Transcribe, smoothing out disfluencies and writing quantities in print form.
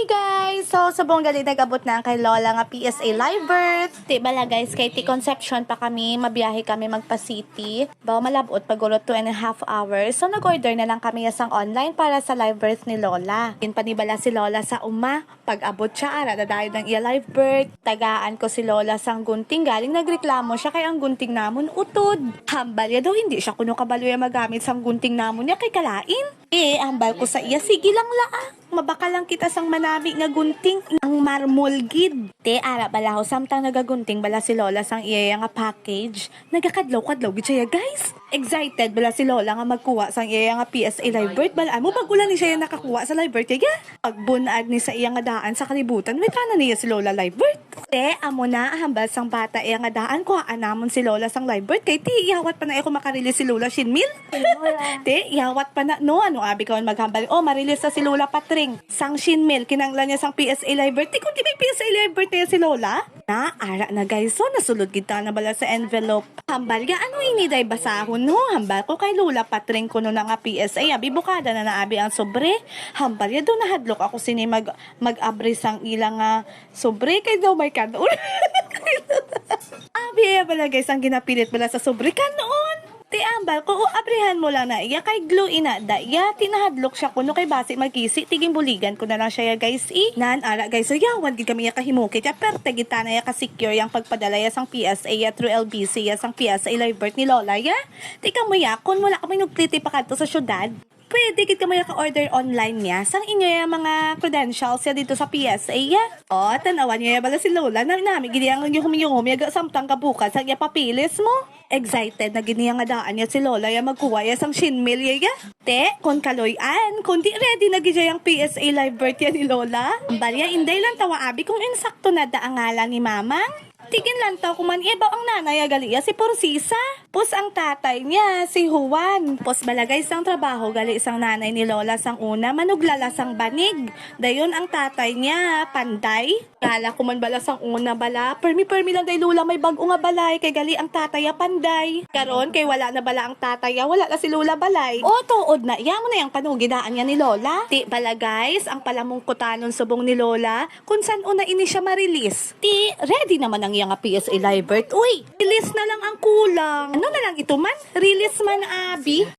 guys! So, subong gali nagabot na kay Lola nga PSA live birth. Di bala guys, kay T-Conception pa kami, mabiyahe kami magpa-city. Bawa malabot, paguro 2.5 hours. So, nag-order na lang kami yasang online para sa live birth ni Lola. Panibala si Lola sa uma. Pag-abot siya, ara na dahil ng iya live birth. Tagaan ko si Lola sang gunting. Galing nagreklamo siya kay ang gunting namon utod. Hambal ya daw, hindi siya kuno kabalo ya magamit sang gunting namon niya kay kalain. Hambal ko sa iya, sige lang laa. Mabaka lang kita sang manami nga gunting ang marmol gid. Ara bala ho samtang nagagunting bala si Lola sang iya nga package. Nagakadlaw-kadlaw gid siya guys. Excited bala si Lola nga magkuha sang iya nga PSA live birth. Bala mo bagulan ni siya nakakuha sa live birth ya. Pagbunad ni sa iya nga daan sa kalibutan, may tanan niya si Lola live birth. Amo na hambal sang bata iya nga daan kuhaan namon si Lola sang live birth kay iyawat pa na ako makarelease si Lola Shinmil. Iyawat pa na no ano abi kaon maghambal. Marilis na si Lola Patring sang Shinmil kinanglan niya sang PSA live birth. Kung di may PSA live birth niya si Lola. Ara na guys, so nasulod kita na bala sa envelope. Hambal ya ano ini day basahon no hambal ko kay Lola Patring kuno na nga PSA abi bukada na naabi ang sobre. Hambal ya do nahadlok ako sini mag-abri sang ilang sobre kay daw may kanon. Abi bala guys ang ginapilit bala sa sobre kanon. Ambal ko abrihan mo lang na iya kay glue ina da iya tinahadlok siya kuno kay base magkisi tiging buligan ko na lang siya guys nan ara guys so yawan gid kami ya kahimukit ya perte kita na ya ka-secure yang pagpadala ya sang PSA ya through LBC ya sang PSA live birth ni Lola ya tika mo ya kun wala kami nagpliti pa kadto sa syudad pwede kit ka may ka-order online niya sang inyo yung mga credentials ya dito sa PSA ya. Tanawan niya bala si Lola na nami gidi ang humiyong yaga samtang kabukas sang iya papilis mo. Excited na giniya nga daan niya si Lola ya magkuha ya sang Shinmil ya. Kon kaloyan, kundi ready na gidi yung PSA live birth ya ni Lola. Balya inday lang tawa abi kung insakto na da ang ngalan ni Mamang. Tigin lang taw kuman ibaw ang nanay gali si Porsisa. Pus ang tatay niya si Juan. Pus balagay sang trabaho gali isang nanay ni Lola sang una manuglala sang banig. Dayon ang tatay niya panday. Kala kuman bala sang una bala. Permi lang day Lola may bag-o nga balay kay gali ang tatay panday. Karon kay wala na bala ang tatay wala na si Lola balay. Tuod na iya mo na yang panugidaan niya ni Lola. Ti bala guys ang palamungkutanon subong ni Lola kung san una ini siya ma-release. Ti ready naman ang iya nga PSA live birth. Uy, release na lang ang kulang. Ano na lang ito man? Release man abi.